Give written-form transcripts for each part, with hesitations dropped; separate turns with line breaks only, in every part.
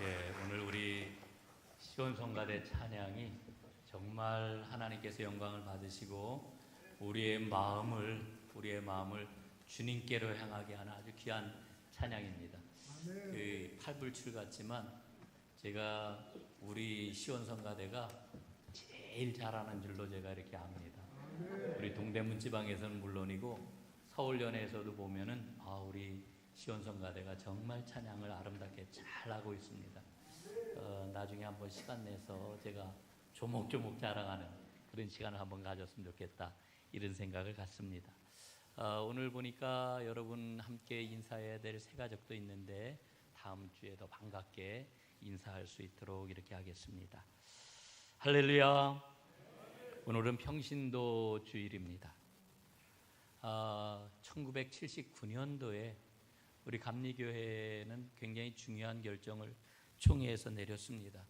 오늘 우리 시온성가대 찬양이 정말 하나님께서 영광을 받으시고 우리의 마음을 주님께로 향하게 하는 아주 귀한 찬양입니다. 그 팔불출 같지만 제가 우리 시온성가대가 제일 잘하는 줄로 제가 이렇게 압니다. 우리 동대문 지방에서는 물론이고 서울연에서도 보면은 우리 시온성가대가 정말 찬양을 아름답게 잘하고 있습니다. 나중에 한번 시간 내서 제가 조목조목 자랑하는 그런 시간을 한번 가졌으면 좋겠다, 이런 생각을 갖습니다. 오늘 보니까 여러분 함께 인사해야 될 새 가족도 있는데 다음 주에 더 반갑게 인사할 수 있도록 이렇게 하겠습니다. 할렐루야. 오늘은 평신도 주일입니다. 1979년도에 우리 감리교회는 굉장히 중요한 결정을 총회에서 내렸습니다.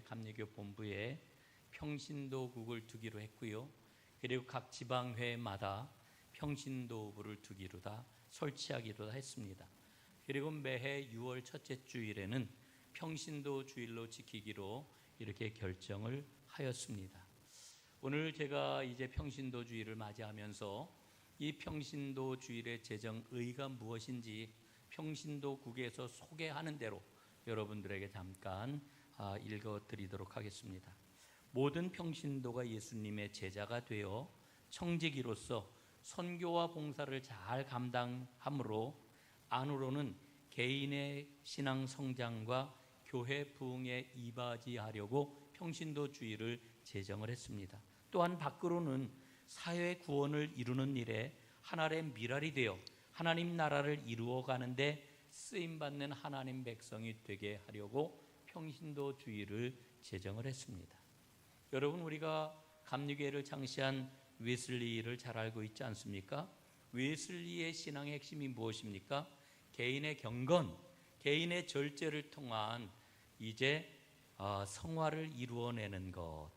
감리교 본부에 평신도국을 두기로 했고요. 그리고 각 지방회마다 평신도부를 두기로 다 설치하기로 했습니다. 그리고 매해 6월 첫째 주일에는 평신도 주일로 지키기로 이렇게 결정을 하였습니다. 오늘 제가 이제 평신도 주일을 맞이하면서 이 평신도 주일의 제정 의의가 무엇인지 평신도국에서 소개하는 대로 여러분들에게 잠깐 읽어드리도록 하겠습니다. 모든 평신도가 예수님의 제자가 되어 청지기로서 선교와 봉사를 잘 감당함으로 안으로는 개인의 신앙 성장과 교회 부흥에 이바지하려고 평신도 주일을 제정을 했습니다. 또한 밖으로는 사회 구원을 이루는 일에 하나의 미랄이 되어 하나님 나라를 이루어가는데 쓰임받는 하나님 백성이 되게 하려고 평신도 주일을 제정을 했습니다. 여러분, 우리가 감리교회를 창시한 웨슬리를 잘 알고 있지 않습니까? 웨슬리의 신앙의 핵심이 무엇입니까? 개인의 경건, 개인의 절제를 통한 이제 성화를 이루어내는 것,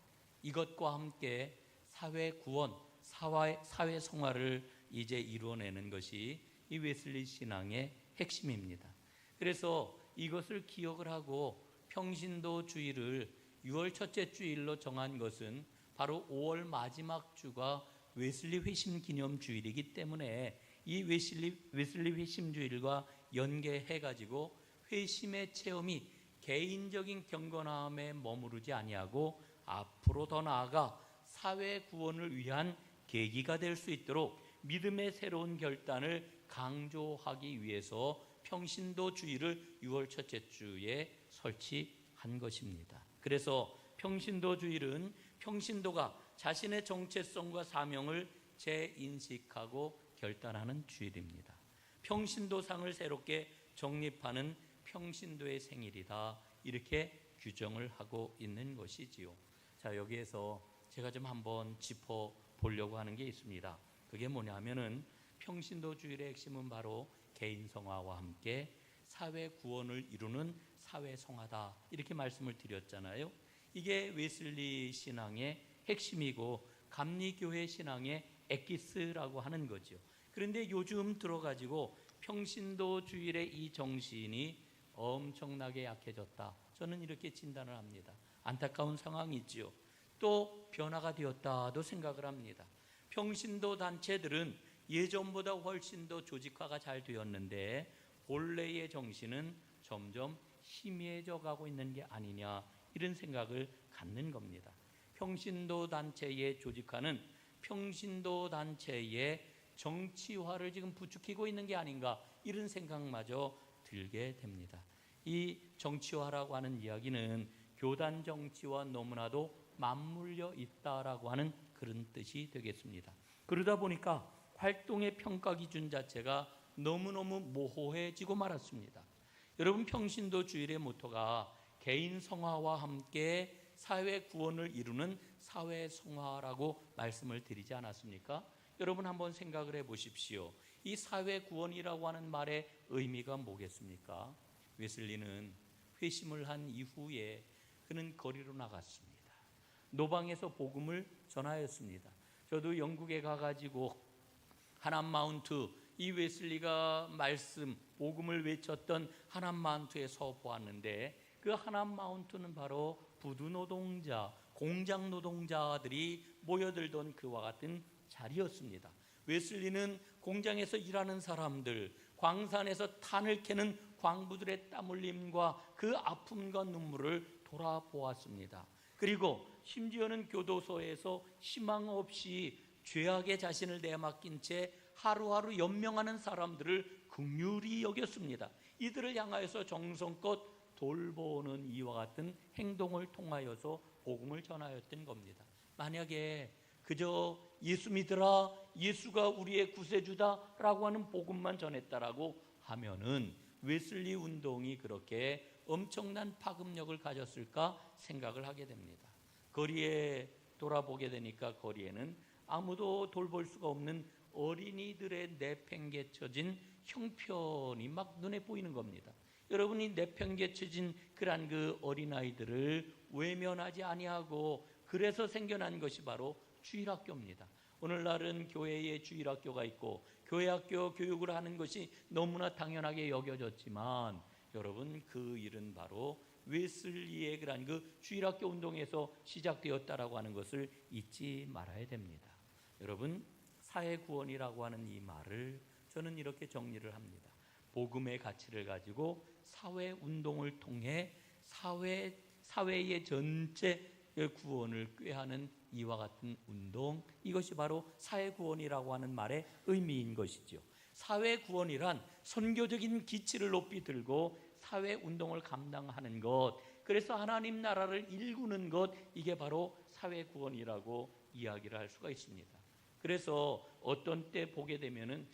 이것과 함께 사회 구원, 사회 성화를 이제 이루어내는 것이 이 웨슬리 신앙의 핵심입니다. 그래서 이것을 기억을 하고 평신도 주일을 6월 첫째 주일로 정한 것은 바로 5월 마지막 주가 웨슬리 회심 기념 주일이기 때문에 이 웨슬리 회심 주일과 연계해가지고 회심의 체험이 개인적인 경건함에 머무르지 아니하고 앞으로 더 나아가 사회 구원을 위한 계기가 될 수 있도록 믿음의 새로운 결단을 강조하기 위해서 평신도 주일을 6월 첫째 주에 설치한 것입니다. 그래서 평신도 주일은 평신도가 자신의 정체성과 사명을 재인식하고 결단하는 주일입니다. 평신도상을 새롭게 정립하는 평신도의 생일이다, 이렇게 규정을 하고 있는 것이지요. 자, 여기에서 제가 좀 한번 짚어보려고 하는 게 있습니다. 그게 뭐냐면은 평신도 주일의 핵심은 바로 개인 성화와 함께 사회 구원을 이루는 사회 성화다, 이렇게 말씀을 드렸잖아요. 이게 웨슬리 신앙의 핵심이고 감리교회 신앙의 엑기스라고 하는 거죠. 그런데 요즘 들어가지고 평신도 주일의 이 정신이 엄청나게 약해졌다, 저는 이렇게 진단을 합니다. 안타까운 상황이지요. 또 변화가 되었다도 생각을 합니다. 평신도 단체들은 예전보다 훨씬 더 조직화가 잘 되었는데 본래의 정신은 점점 희미해져 가고 있는 게 아니냐, 이런 생각을 갖는 겁니다. 평신도 단체의 조직화는 평신도 단체의 정치화를 지금 부추기고 있는 게 아닌가, 이런 생각마저 들게 됩니다. 이 정치화라고 하는 이야기는 교단 정치와 너무나도 맞물려 있다라고 하는 그런 뜻이 되겠습니다. 그러다 보니까 활동의 평가 기준 자체가 너무너무 모호해지고 말았습니다. 여러분, 평신도 주일의 모토가 개인 성화와 함께 사회 구원을 이루는 사회 성화라고 말씀을 드리지 않았습니까? 여러분, 한번 생각을 해보십시오. 이 사회 구원이라고 하는 말의 의미가 뭐겠습니까? 웨슬리는 회심을 한 이후에 그는 거리로 나갔습니다. 노방에서 복음을 전하였습니다. 저도 영국에 가가지고 하남마운트 이 웨슬리가 말씀, 복음을 외쳤던 하남 마운트에서 보았는데, 그 하남 마운트는 바로 부두 노동자, 공장 노동자들이 모여들던 그와 같은 자리였습니다. 웨슬리는 공장에서 일하는 사람들, 광산에서 탄을 캐는 광부들의 땀 흘림과 그 아픔과 눈물을 돌아보았습니다. 그리고 심지어는 교도소에서 희망 없이 죄악에 자신을 내맡긴 채 하루하루 연명하는 사람들을 긍휼히 여겼습니다. 이들을 향하여서 정성껏 돌보는 이와 같은 행동을 통하여서 복음을 전하였던 겁니다. 만약에 그저 예수 믿으라, 예수가 우리의 구세주다라고 하는 복음만 전했다라고 하면은 웨슬리 운동이 그렇게 엄청난 파급력을 가졌을까 생각을 하게 됩니다. 거리에 돌아보게 되니까 거리에는 아무도 돌볼 수가 없는 어린이들의 내팽개쳐진 형편이 막 눈에 보이는 겁니다. 여러분이 내팽개쳐진 그러한 그 어린아이들을 외면하지 아니하고 그래서 생겨난 것이 바로 주일학교입니다. 오늘날은 교회에 주일학교가 있고 교회학교 교육을 하는 것이 너무나 당연하게 여겨졌지만, 여러분 그 일은 바로 웨슬리의 그러한 그 주일학교 운동에서 시작되었다라고 하는 것을 잊지 말아야 됩니다. 여러분, 사회구원이라고 하는 이 말을 저는 이렇게 정리를 합니다. 복음의 가치를 가지고 사회운동을 통해 사회의 전체 구원을 꾀하는 이와 같은 운동, 이것이 바로 사회구원이라고 하는 말의 의미인 것이죠. 사회구원이란 선교적인 기치를 높이 들고 사회운동을 감당하는 것, 그래서 하나님 나라를 일구는 것, 이게 바로 사회구원이라고 이야기를 할 수가 있습니다. 그래서 어떤 때 보게 되면은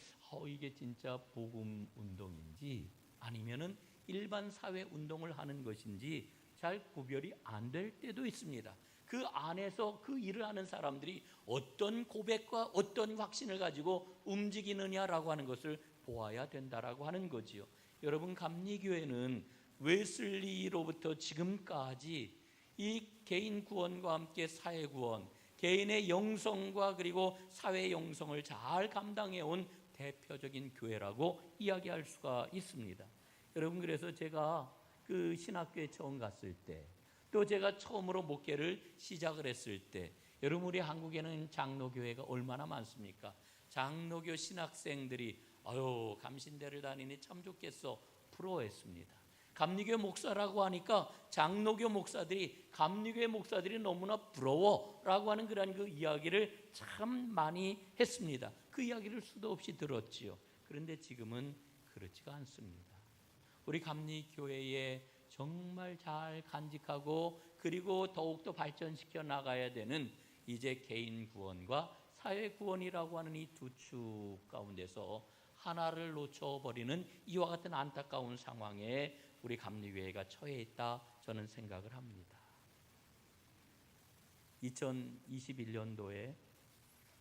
이게 진짜 복음 운동인지 아니면은 일반 사회 운동을 하는 것인지 잘 구별이 안 될 때도 있습니다. 그 안에서 그 일을 하는 사람들이 어떤 고백과 어떤 확신을 가지고 움직이느냐라고 하는 것을 보아야 된다라고 하는 거지요. 여러분, 감리교회는 웨슬리로부터 지금까지 이 개인 구원과 함께 사회 구원, 개인의 영성과 그리고 사회 영성을 잘 감당해온 대표적인 교회라고 이야기할 수가 있습니다. 여러분, 그래서 제가 그 신학교에 처음 갔을 때, 또 제가 처음으로 목회를 시작을 했을 때, 여러분 우리 한국에는 장로교회가 얼마나 많습니까? 장로교 신학생들이 감신대를 다니니 참 좋겠어 부러워했습니다. 감리교 목사라고 하니까 장로교 목사들이, 감리교회 목사들이 너무나 부러워라고 하는 그런 그 이야기를 참 많이 했습니다. 그 이야기를 수도 없이 들었지요. 그런데 지금은 그렇지가 않습니다. 우리 감리교회에 정말 잘 간직하고 그리고 더욱더 발전시켜 나가야 되는 이제 개인 구원과 사회 구원이라고 하는 이 두 축 가운데서 하나를 놓쳐버리는 이와 같은 안타까운 상황에 우리 감리교회가 처해 있다, 저는 생각을 합니다. 2021년도에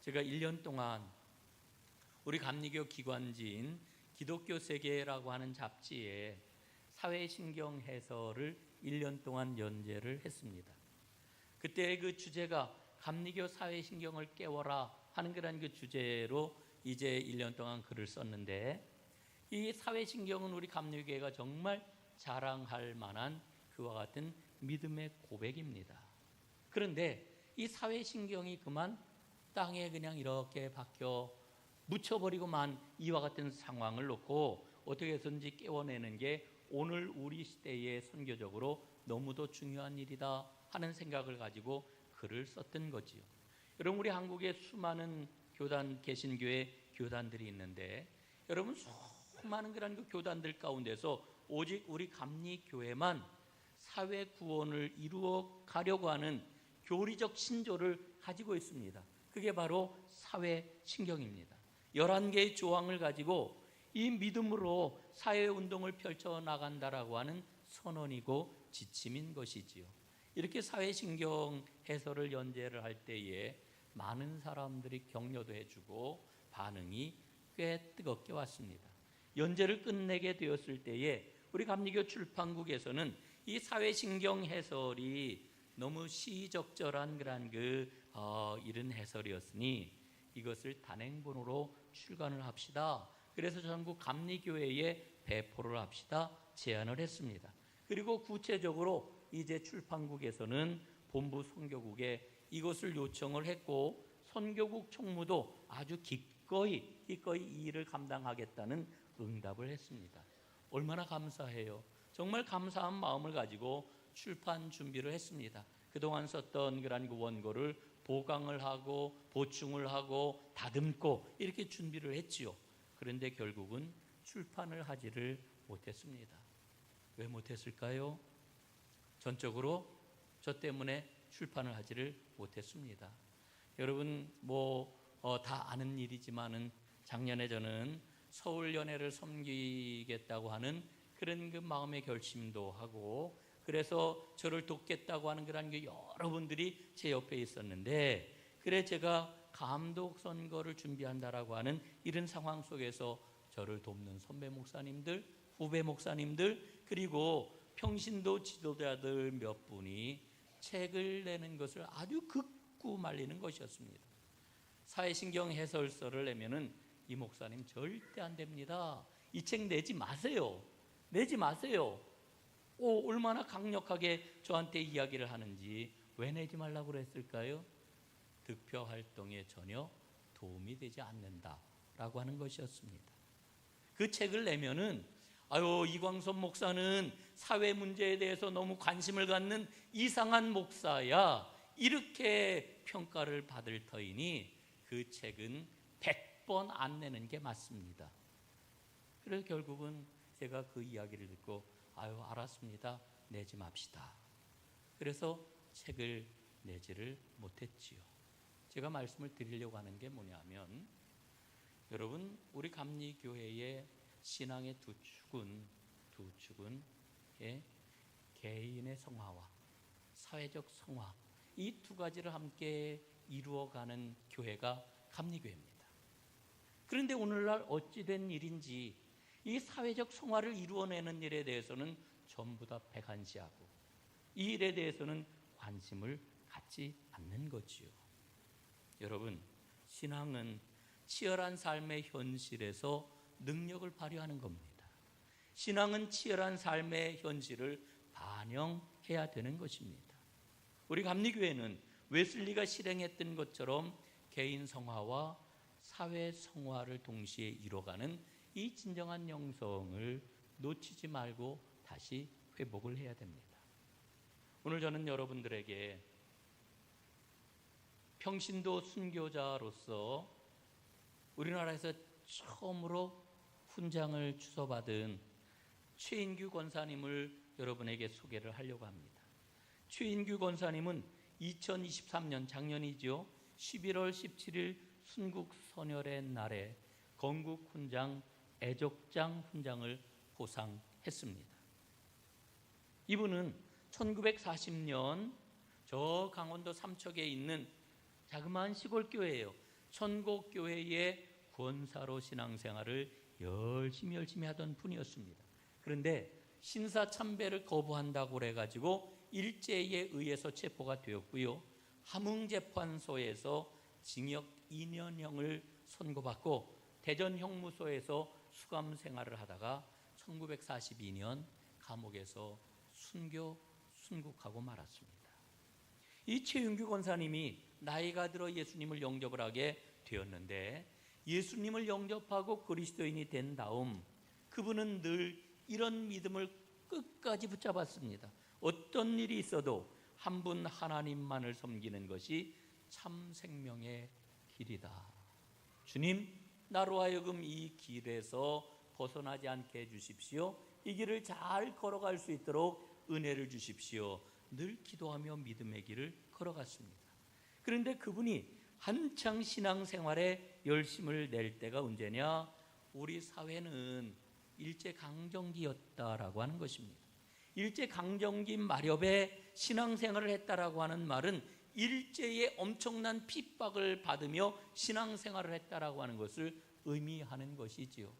제가 1년 동안 우리 감리교 기관지인 기독교 세계라고 하는 잡지에 사회신경 해설을 1년 동안 연재를 했습니다. 그때 그 주제가 감리교 사회신경을 깨워라 하는 그런 그 주제로 이제 1년 동안 글을 썼는데, 이 사회신경은 우리 감리교회가 정말 자랑할 만한 그와 같은 믿음의 고백입니다. 그런데 이 사회신경이 그만 땅에 그냥 이렇게 박혀 묻혀버리고만 이와 같은 상황을 놓고 어떻게 해서든지 깨워내는 게 오늘 우리 시대에 선교적으로 너무도 중요한 일이다 하는 생각을 가지고 글을 썼던 거지요. 여러분, 우리 한국에 수많은 교단, 개신교회 교단들이 있는데, 여러분 수많은 그런 그 교단들 가운데서 오직 우리 감리교회만 사회 구원을 이루어 가려고 하는 교리적 신조를 가지고 있습니다. 그게 바로 사회 신경입니다. 11개의 조항을 가지고 이 믿음으로 사회운동을 펼쳐나간다라고 하는 선언이고 지침인 것이지요. 이렇게 사회신경 해설을 연재를 할 때에 많은 사람들이 격려도 해주고 반응이 꽤 뜨겁게 왔습니다. 연재를 끝내게 되었을 때에 우리 감리교 출판국에서는 이 사회신경 해설이 너무 시적절한 그런 이런 해설이었으니 이것을 단행본으로 출간을 합시다. 그래서 전국 감리교회에 배포를 합시다 제안을 했습니다. 그리고 구체적으로 이제 출판국에서는 본부 선교국에 이것을 요청을 했고, 선교국 총무도 아주 기꺼이 이 일을 감당하겠다는 응답을 했습니다. 얼마나 감사해요. 정말 감사한 마음을 가지고 출판 준비를 했습니다. 그동안 썼던 그 원고를 보강을 하고 보충을 하고 다듬고 이렇게 준비를 했지요. 그런데 결국은 출판을 하지를 못했습니다. 왜 못했을까요? 전적으로 저 때문에 출판을 하지를 못했습니다. 여러분 다 아는 일이지만은 작년에 저는 서울연회를 섬기겠다고 하는 그런 그 마음의 결심도 하고, 그래서 저를 돕겠다고 하는 그런 여러분들이 제 옆에 있었는데, 그래 제가 감독 선거를 준비한다라고 하는 이런 상황 속에서 저를 돕는 선배 목사님들, 후배 목사님들, 그리고 평신도 지도자들 몇 분이 책을 내는 것을 아주 극구 말리는 것이었습니다. 사회신경 해설서를 내면은 이 목사님 절대 안 됩니다. 이 책 내지 마세요. 내지 마세요. 얼마나 강력하게 저한테 이야기를 하는지. 왜 내지 말라고 그랬을까요? 득표 활동에 전혀 도움이 되지 않는다라고 하는 것이었습니다. 그 책을 내면은 이광섭 목사는 사회 문제에 대해서 너무 관심을 갖는 이상한 목사야, 이렇게 평가를 받을 터이니 그 책은 100번 안 내는 게 맞습니다. 그래서 결국은 제가 그 이야기를 듣고 알았습니다. 내지 맙시다. 그래서 책을 내지를 못했지요. 제가 말씀을 드리려고 하는 게 뭐냐면, 여러분, 우리 감리교회의 신앙의 두 축은 개인의 성화와 사회적 성화, 이 두 가지를 함께 이루어가는 교회가 감리교회입니다. 그런데 오늘날 어찌된 일인지 이 사회적 성화를 이루어내는 일에 대해서는 전부 다 백한시하고 이 일에 대해서는 관심을 갖지 않는 거지요. 여러분, 신앙은 치열한 삶의 현실에서 능력을 발휘하는 겁니다. 신앙은 치열한 삶의 현실을 반영해야 되는 것입니다. 우리 감리교회는 웨슬리가 실행했던 것처럼 개인 성화와 사회 성화를 동시에 이뤄가는 이 진정한 영성을 놓치지 말고 다시 회복을 해야 됩니다. 오늘 저는 여러분들에게 평신도 순교자로서 우리나라에서 처음으로 훈장을 주서받은 최인규 권사님을 여러분에게 소개를 하려고 합니다. 최인규 권사님은 2023년 작년이죠. 11월 17일 순국선열의 날에 건국훈장 애족장 훈장을 보상했습니다. 이분은 1940년 저 강원도 삼척에 있는 자그마한 시골교회예요. 천곡교회의 권사로 신앙생활을 열심히 하던 분이었습니다. 그런데 신사참배를 거부한다고 그래가지고 일제에 의해서 체포가 되었고요. 함흥재판소에서 징역 2년형을 선고받고 대전형무소에서 수감 생활을 하다가 1942년 감옥에서 순국하고 말았습니다. 이 최윤규 권사님이 나이가 들어 예수님을 영접을 하게 되었는데, 예수님을 영접하고 그리스도인이 된 다음 그분은 늘 이런 믿음을 끝까지 붙잡았습니다. 어떤 일이 있어도 한 분 하나님만을 섬기는 것이 참 생명의 길이다. 주님, 나로 하여금 이 길에서 벗어나지 않게 해주십시오. 이 길을 잘 걸어갈 수 있도록 은혜를 주십시오. 늘 기도하며 믿음의 길을 걸어갔습니다. 그런데 그분이 한창 신앙생활에 열심을 낼 때가 언제냐? 우리 사회는 일제강점기였다라고 하는 것입니다. 일제강점기 마렵에 신앙생활을 했다라고 하는 말은 일제의 엄청난 핍박을 받으며 신앙생활을 했다라고 하는 것을 의미하는 것이지요.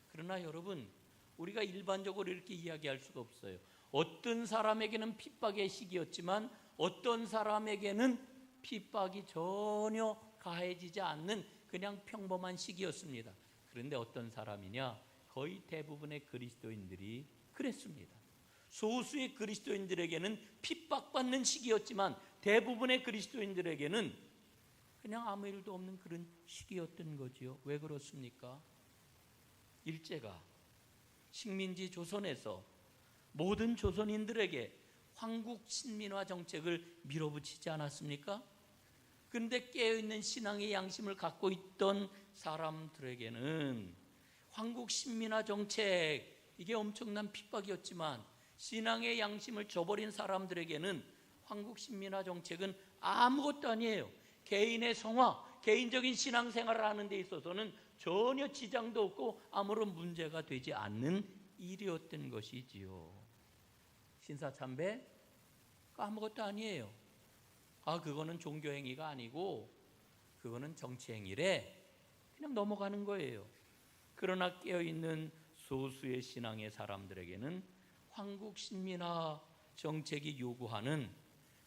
그러나 여러분, 우리가 일반적으로 이렇게 이야기할 수가 없어요. 어떤 사람에게는 핍박의 시기였지만 어떤 사람에게는 핍박이 전혀 가해지지 않는 그냥 평범한 시기였습니다. 그런데 어떤 사람이냐? 거의 대부분의 그리스도인들이 그랬습니다. 소수의 그리스도인들에게는 핍박받는 시기였지만 대부분의 그리스도인들에게는 그냥 아무 일도 없는 그런 시기였던 거지요. 왜 그렇습니까? 일제가 식민지 조선에서 모든 조선인들에게 황국 신민화 정책을 밀어붙이지 않았습니까? 그런데 깨어있는 신앙의 양심을 갖고 있던 사람들에게는 황국 신민화 정책, 이게 엄청난 핍박이었지만 신앙의 양심을 저버린 사람들에게는 황국 신민화 정책은 아무것도 아니에요. 개인의 성화, 개인적인 신앙생활을 하는 데 있어서는 전혀 지장도 없고 아무런 문제가 되지 않는 일이었던 것이지요. 신사참배? 아무것도 아니에요. 그거는 종교행위가 아니고 그거는 정치행위래. 그냥 넘어가는 거예요. 그러나 깨어있는 소수의 신앙의 사람들에게는 황국 신민화 정책이 요구하는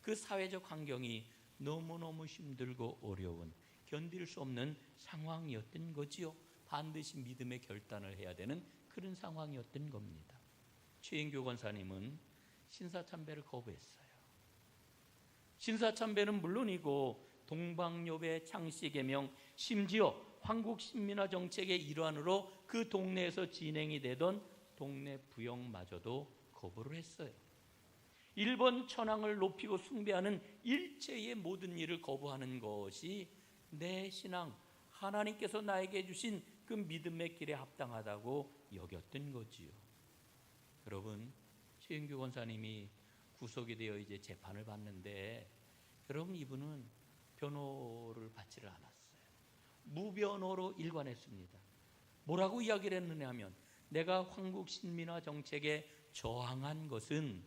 그 사회적 환경이 너무너무 힘들고 어려운, 견딜 수 없는 상황이었던 거지요. 반드시 믿음의 결단을 해야 되는 그런 상황이었던 겁니다. 최인교 권사님은 신사참배를 거부했어요. 신사참배는 물론이고 동방요배, 창씨개명, 심지어 황국신민화 정책의 일환으로 그 동네에서 진행이 되던 동네 부역마저도 거부를 했어요. 일본 천황을 높이고 숭배하는 일체의 모든 일을 거부하는 것이 내 신앙, 하나님께서 나에게 주신 그 믿음의 길에 합당하다고 여겼던 거지요. 여러분, 최인규 권사님이 구속이 되어 이제 재판을 받는데, 여러분, 이분은 변호를 받지를 않았어요. 무변호로 일관했습니다. 뭐라고 이야기를 했느냐 하면, 내가 황국 신민화 정책에 저항한 것은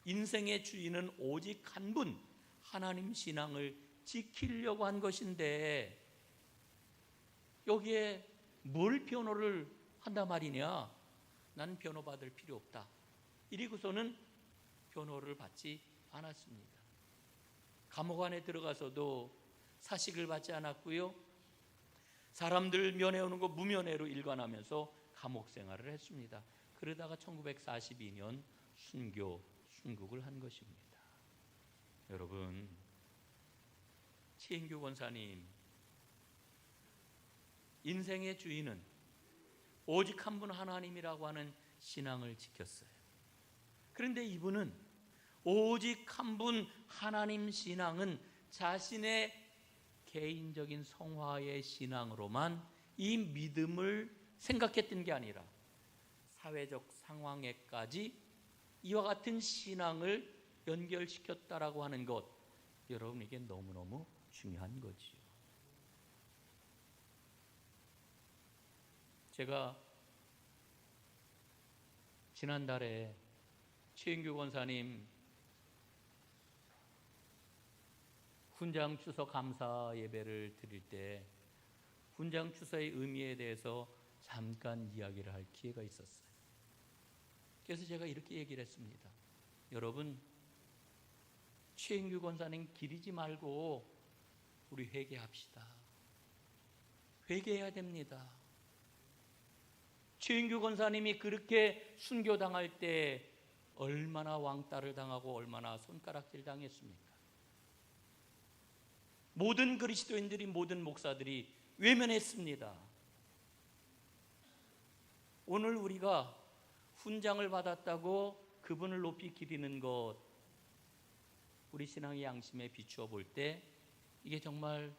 인생의 주인은 오직 한 분, 하나님 신앙을 지키려고 한 것인데 여기에 뭘 변호를 한단 말이냐? 난 변호 받을 필요 없다. 이리고서는 변호를 받지 않았습니다. 감옥 안에 들어가서도 사식을 받지 않았고요. 사람들 면회오는 거 무면회로 일관하면서 감옥 생활을 했습니다. 그러다가 1942년 순국을 한 것입니다. 여러분, 최인규 권사님, 인생의 주인은 오직 한 분 하나님이라고 하는 신앙을 지켰어요. 그런데 이분은 오직 한 분 하나님 신앙은 자신의 개인적인 성화의 신앙으로만 이 믿음을 생각했던 게 아니라 사회적 상황에까지 이와 같은 신앙을 연결시켰다라고 하는 것, 여러분, 이게 너무너무 중요한 거지요. 제가 지난달에 최인규 권사님 훈장 추서 감사 예배를 드릴 때 훈장 추서의 의미에 대해서 잠깐 이야기를 할 기회가 있었어요. 그래서 제가 이렇게 얘기를 했습니다. 여러분, 최인규 권사님 기리지 말고 우리 회개합시다. 회개해야 됩니다. 최인규 권사님이 그렇게 순교당할 때 얼마나 왕따를 당하고 얼마나 손가락질 당했습니까? 모든 그리스도인들이, 모든 목사들이 외면했습니다. 오늘 우리가 훈장을 받았다고 그분을 높이 기리는 것, 우리 신앙의 양심에 비추어 볼 때 이게 정말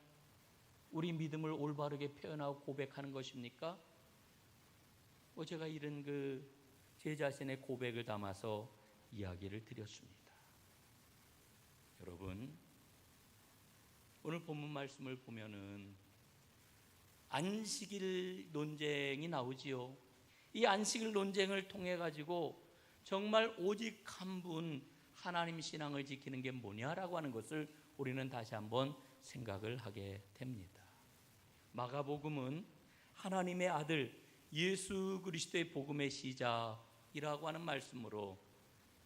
우리 믿음을 올바르게 표현하고 고백하는 것입니까? 제가 이런 제 자신의 고백을 담아서 이야기를 드렸습니다. 여러분, 오늘 본문 말씀을 보면은 안식일 논쟁이 나오지요. 이 안식일 논쟁을 통해 가지고 정말 오직 한 분 하나님 신앙을 지키는 게 뭐냐라고 하는 것을 우리는 다시 한번 생각을 하게 됩니다. 마가복음은 하나님의 아들 예수 그리스도의 복음의 시작이라고 하는 말씀으로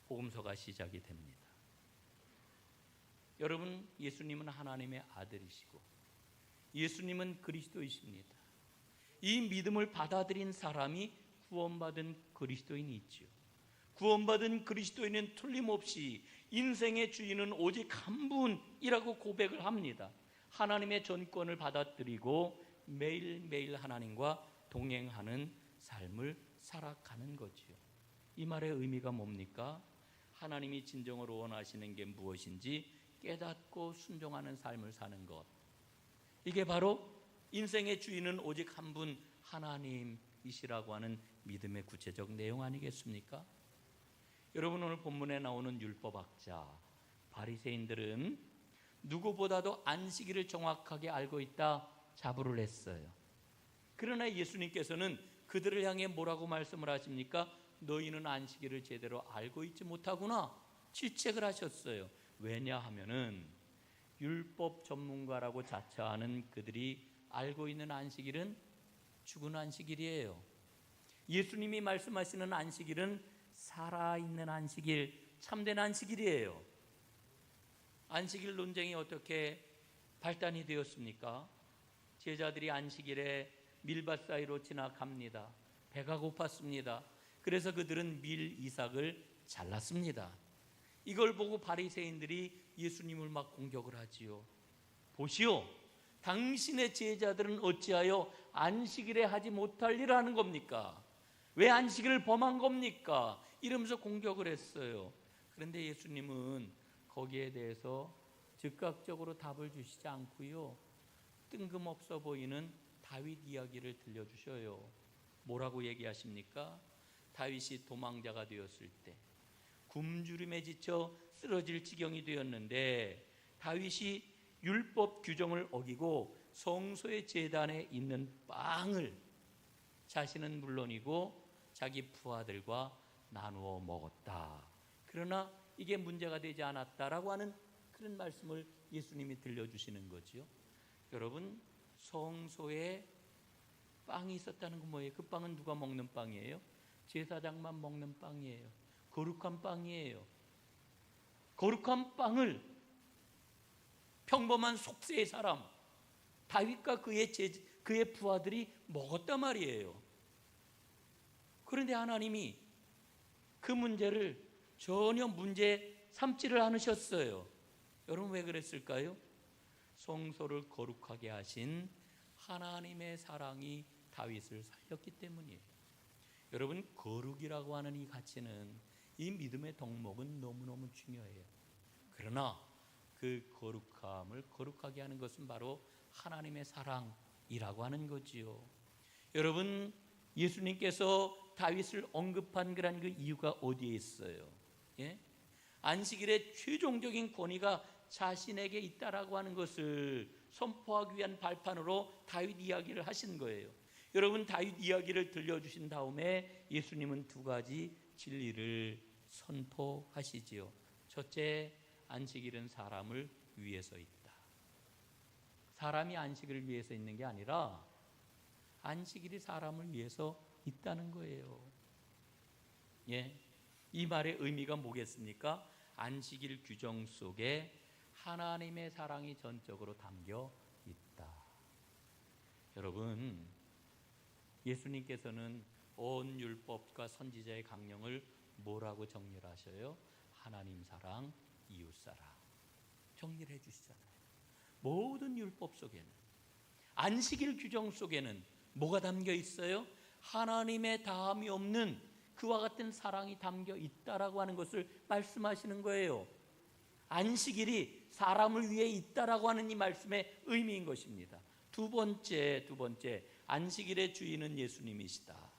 복음서가 시작이 됩니다. 여러분, 예수님은 하나님의 아들이시고 예수님은 그리스도이십니다. 이 믿음을 받아들인 사람이 구원받은 그리스도인이 있지요. 구원받은 그리스도인은 틀림없이 인생의 주인은 오직 한 분이라고 고백을 합니다. 하나님의 전권을 받아들이고 매일매일 하나님과 동행하는 삶을 살아가는 거지요. 이 말의 의미가 뭡니까? 하나님이 진정으로 원하시는 게 무엇인지 깨닫고 순종하는 삶을 사는 것. 이게 바로 인생의 주인은 오직 한 분 하나님이시라고 하는 믿음의 구체적 내용 아니겠습니까? 여러분, 오늘 본문에 나오는 율법학자 바리새인들은 누구보다도 안식일을 정확하게 알고 있다 자부를 했어요. 그러나 예수님께서는 그들을 향해 뭐라고 말씀을 하십니까? 너희는 안식일을 제대로 알고 있지 못하구나 질책을 하셨어요. 왜냐하면은 율법 전문가라고 자처하는 그들이 알고 있는 안식일은 죽은 안식일이에요. 예수님이 말씀하시는 안식일은 살아있는 안식일, 참된 안식일이에요. 안식일 논쟁이 어떻게 발단이 되었습니까? 제자들이 안식일에 밀밭 사이로 지나갑니다. 배가 고팠습니다. 그래서 그들은 밀 이삭을 잘랐습니다. 이걸 보고 바리새인들이 예수님을 막 공격을 하지요. 보시오, 당신의 제자들은 어찌하여 안식일에 하지 못할 일을 하는 겁니까? 왜 안식일을 범한 겁니까? 이러면서 공격을 했어요. 그런데 예수님은 거기에 대해서 즉각적으로 답을 주시지 않고요, 뜬금없어 보이는 다윗 이야기를 들려주셔요. 뭐라고 얘기하십니까? 다윗이 도망자가 되었을 때 굶주림에 지쳐 쓰러질 지경이 되었는데 다윗이 율법 규정을 어기고 성소의 제단에 있는 빵을 자신은 물론이고 자기 부하들과 나누어 먹었다. 그러나 이게 문제가 되지 않았다라고 하는 그런 말씀을 예수님이 들려주시는 거지요. 여러분, 성소에 빵이 있었다는 건 뭐예요? 그 빵은 누가 먹는 빵이에요? 제사장만 먹는 빵이에요. 거룩한 빵이에요. 거룩한 빵을 평범한 속세의 사람 다윗과 그의 부하들이 먹었단 말이에요. 그런데 하나님이 그 문제를 전혀 문제 삼지를 않으셨어요. 여러분, 왜 그랬을까요? 성소를 거룩하게 하신 하나님의 사랑이 다윗을 살렸기 때문이에요. 여러분, 거룩이라고 하는 이 가치는, 이 믿음의 덕목은 너무너무 중요해요. 그러나 그 거룩함을 거룩하게 하는 것은 바로 하나님의 사랑이라고 하는 거지요. 여러분, 예수님께서 다윗을 언급한 그런 그 이유가 어디에 있어요? 예? 안식일의 최종적인 권위가 자신에게 있다라고 하는 것을 선포하기 위한 발판으로 다윗 이야기를 하신 거예요. 여러분, 다윗 이야기를 들려주신 다음에 예수님은 두 가지 진리를 선포하시지요. 첫째, 안식일은 사람을 위해서 있다. 사람이 안식일을 위해서 있는 게 아니라 안식일이 사람을 위해서 있다는 거예요. 예, 이 말의 의미가 뭐겠습니까? 안식일 규정 속에 하나님의 사랑이 전적으로 담겨 있다. 여러분, 예수님께서는 온 율법과 선지자의 강령을 뭐라고 정리를 하셔요? 하나님 사랑, 이웃 사랑 정리를 해주시잖아요. 모든 율법 속에는, 안식일 규정 속에는 뭐가 담겨 있어요? 하나님의 다함이 없는 그와 같은 사랑이 담겨 있다라고 하는 것을 말씀하시는 거예요. 안식일이 사람을 위해 있다라고 하는 이 말씀의 의미인 것입니다. 두 번째, 안식일의 주인은 예수님이시다.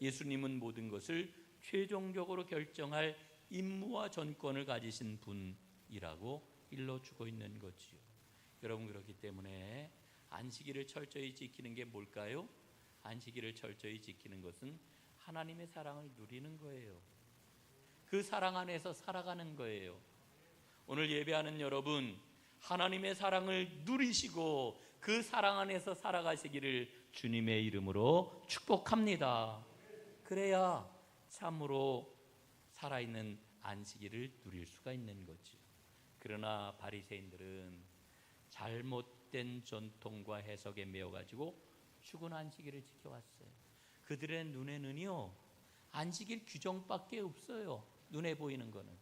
예수님은 모든 것을 최종적으로 결정할 임무와 전권을 가지신 분이라고 일러주고 있는 거지요. 여러분, 그렇기 때문에 안식일을 철저히 지키는 게 뭘까요? 안식일을 철저히 지키는 것은 하나님의 사랑을 누리는 거예요. 그 사랑 안에서 살아가는 거예요. 오늘 예배하는 여러분, 하나님의 사랑을 누리시고 그 사랑 안에서 살아가시기를 주님의 이름으로 축복합니다. 그래야 참으로 살아있는 안식일을 누릴 수가 있는 거죠. 그러나 바리새인들은 잘못된 전통과 해석에 매여가지고 죽은 안식일을 지켜왔어요. 그들의 눈에는요 안식일 규정밖에 없어요. 눈에 보이는 거는.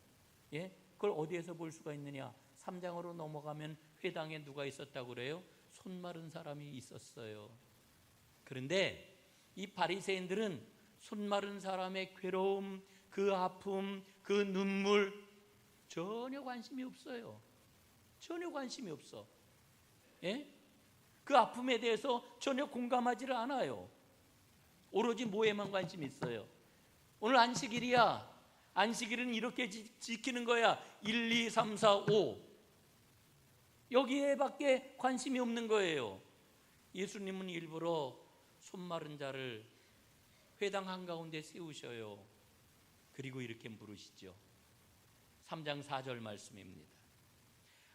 예? 그걸 어디에서 볼 수가 있느냐? 3장으로 넘어가면 회당에 누가 있었다고 그래요? 손 마른 사람이 있었어요. 그런데 이 바리새인들은 손 마른 사람의 괴로움, 그 아픔, 그 눈물 전혀 관심이 없어요. 전혀 관심이 없어. 예? 그 아픔에 대해서 전혀 공감하지를 않아요. 오로지 뭐에만 관심이 있어요? 오늘 안식일이야. 안식일은 이렇게 지키는 거야. 1, 2, 3, 4, 5 여기에밖에 관심이 없는 거예요. 예수님은 일부러 손 마른 자를 회당 한가운데 세우셔요. 그리고 이렇게 물으시죠. 3장 4절 말씀입니다.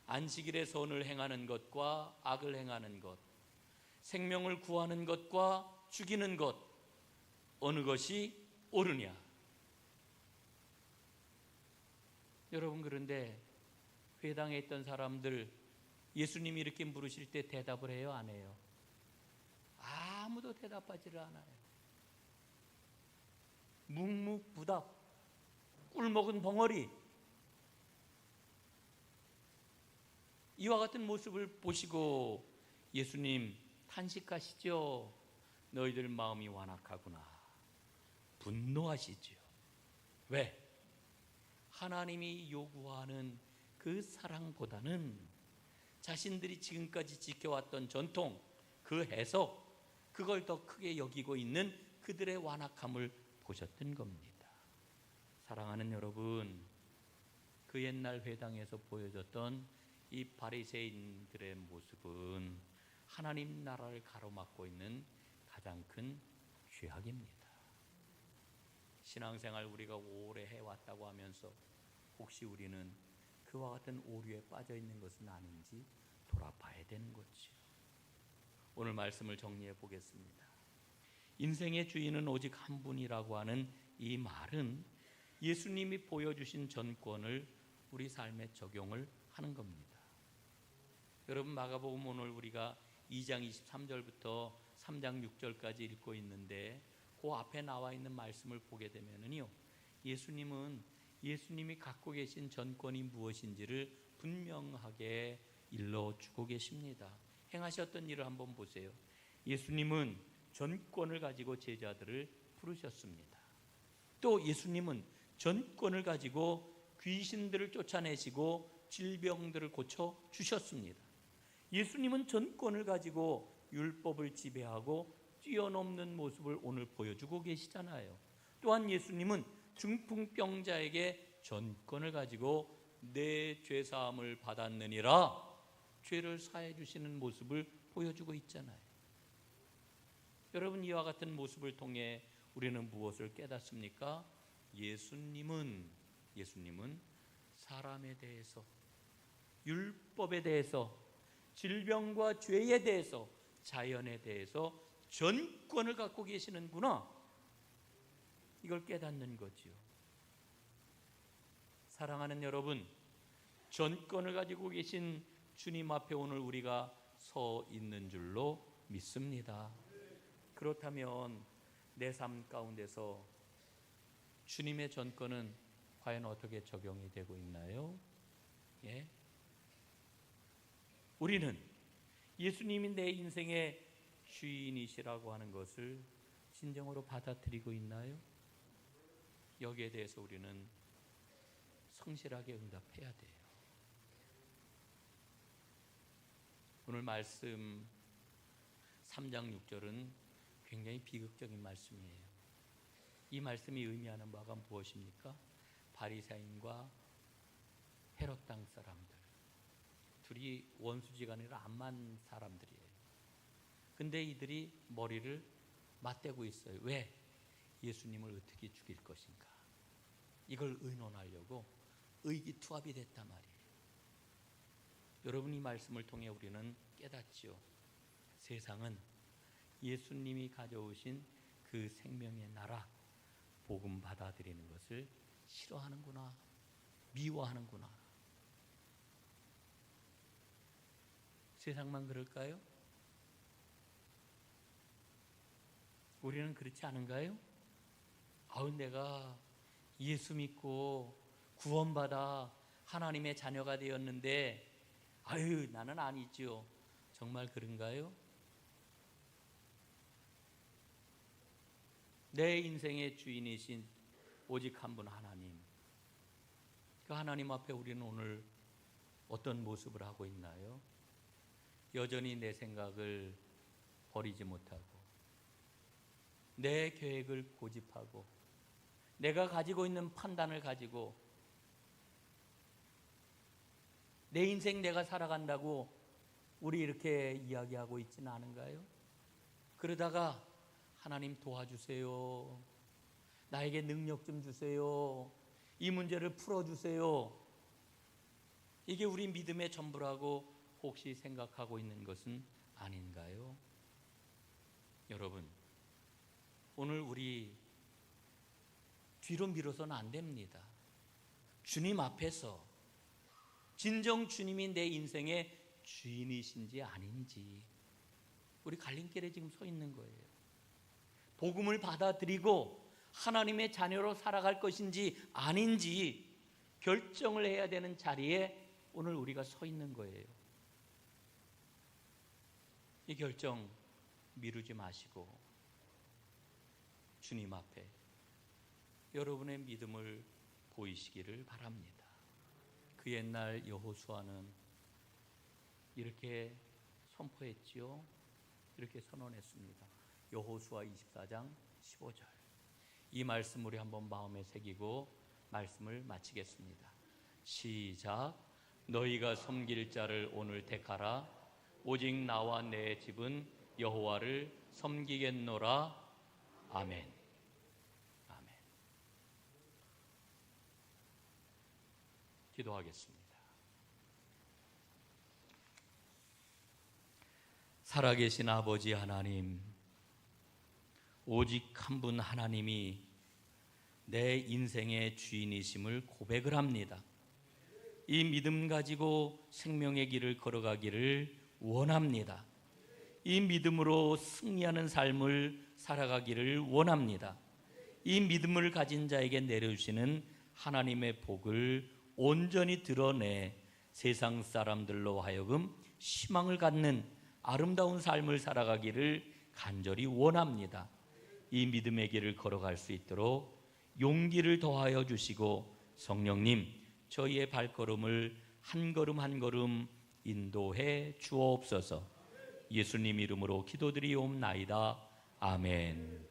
안식일에 선을 행하는 것과 악을 행하는 것, 생명을 구하는 것과 죽이는 것, 어느 것이 옳으냐? 여러분, 그런데 회당에 있던 사람들 예수님이 이렇게 물으실 때 대답을 해요, 안 해요? 아무도 대답하지를 않아요. 묵묵부답, 꿀먹은 벙어리. 이와 같은 모습을 보시고 예수님 탄식하시죠. 너희들 마음이 완악하구나. 분노하시죠. 왜? 하나님이 요구하는 그 사랑보다는 자신들이 지금까지 지켜왔던 전통, 그 해석, 그걸 더 크게 여기고 있는 그들의 완악함을 보셨던 겁니다. 사랑하는 여러분, 그 옛날 회당에서 보여줬던 이 바리새인들의 모습은 하나님 나라를 가로막고 있는 가장 큰 죄악입니다. 신앙생활 우리가 오래 해왔다고 하면서 혹시 우리는 그와 같은 오류에 빠져 있는 것은 아닌지 돌아봐야 되는 거죠. 오늘 말씀을 정리해 보겠습니다. 인생의 주인은 오직 한 분이라고 하는 이 말은 예수님이 보여주신 전권을 우리 삶에 적용을 하는 겁니다. 여러분, 마가복음 오늘 우리가 2장 23절부터 3장 6절까지 읽고 있는데 그 앞에 나와 있는 말씀을 보게 되면은요, 예수님이 갖고 계신 전권이 무엇인지를 분명하게 일러주고 계십니다. 행하셨던 일을 한번 보세요. 예수님은 전권을 가지고 제자들을 부르셨습니다. 또 예수님은 전권을 가지고 귀신들을 쫓아내시고 질병들을 고쳐 주셨습니다. 예수님은 전권을 가지고 율법을 지배하고 뛰어넘는 모습을 오늘 보여주고 계시잖아요. 또한 예수님은 중풍병자에게 전권을 가지고 내 죄사함을 받았느니라 죄를 사해 주시는 모습을 보여주고 있잖아요. 여러분, 이와 같은 모습을 통해 우리는 무엇을 깨닫습니까? 예수님은 사람에 대해서, 율법에 대해서, 질병과 죄에 대해서, 자연에 대해서 전권을 갖고 계시는구나, 이걸 깨닫는 거지요. 사랑하는 여러분, 전권을 가지고 계신 주님 앞에 오늘 우리가 서 있는 줄로 믿습니다. 그렇다면 내 삶 가운데서 주님의 전권은 과연 어떻게 적용이 되고 있나요? 예? 우리는 예수님이 내 인생의 주인이시라고 하는 것을 진정으로 받아들이고 있나요? 여기에 대해서 우리는 성실하게 응답해야 돼요. 오늘 말씀 3장 6절은 굉장히 비극적인 말씀이에요. 이 말씀이 의미하는 바가 무엇입니까? 바리새인과 헤롯 땅 사람들, 둘이 원수지간이라 암만 사람들이에요. 근데 이들이 머리를 맞대고 있어요. 왜? 예수님을 어떻게 죽일 것인가, 이걸 의논하려고 의기투합이 됐단 말이에요. 여러분, 이 말씀을 통해 우리는 깨닫지요. 세상은 예수님이 가져오신 그 생명의 나라, 복음 받아들이는 것을 싫어하는구나, 미워하는구나. 세상만 그럴까요? 우리는 그렇지 않은가요? 내가 예수 믿고 구원받아 하나님의 자녀가 되었는데 나는 아니지요. 정말 그런가요? 내 인생의 주인이신 오직 한 분 하나님, 그 하나님 앞에 우리는 오늘 어떤 모습을 하고 있나요? 여전히 내 생각을 버리지 못하고 내 계획을 고집하고 내가 가지고 있는 판단을 가지고 내 인생 내가 살아간다고 우리 이렇게 이야기하고 있지는 않은가요? 그러다가 하나님 도와주세요, 나에게 능력 좀 주세요, 이 문제를 풀어주세요, 이게 우리 믿음의 전부라고 혹시 생각하고 있는 것은 아닌가요? 여러분, 오늘 우리 뒤로 미뤄서는 안 됩니다. 주님 앞에서 진정 주님이 내 인생의 주인이신지 아닌지 우리 갈림길에 지금 서 있는 거예요. 복음을 받아들이고 하나님의 자녀로 살아갈 것인지 아닌지 결정을 해야 되는 자리에 오늘 우리가 서 있는 거예요. 이 결정 미루지 마시고 주님 앞에 여러분의 믿음을 보이시기를 바랍니다. 그 옛날 여호수아는 이렇게 선포했지요. 이렇게 선언했습니다. 여호수아 24장 15절. 이 말씀 우리 한번 마음에 새기고 말씀을 마치겠습니다. 시작. 너희가 섬길 자를 오늘 택하라. 오직 나와 내 집은 여호와를 섬기겠노라. 아멘. 아멘. 기도하겠습니다. 살아계신 아버지 하나님, 오직 한 분 하나님이 내 인생의 주인이심을 고백을 합니다. 이 믿음 가지고 생명의 길을 걸어가기를 원합니다. 이 믿음으로 승리하는 삶을 살아가기를 원합니다. 이 믿음을 가진 자에게 내려주시는 하나님의 복을 온전히 드러내 세상 사람들로 하여금 희망을 갖는 아름다운 삶을 살아가기를 간절히 원합니다. 이 믿음의 길을 걸어갈 수 있도록 용기를 더하여 주시고 성령님, 저희의 발걸음을 한 걸음 한 걸음 인도해 주옵소서. 예수님 이름으로 기도드리옵나이다. 아멘.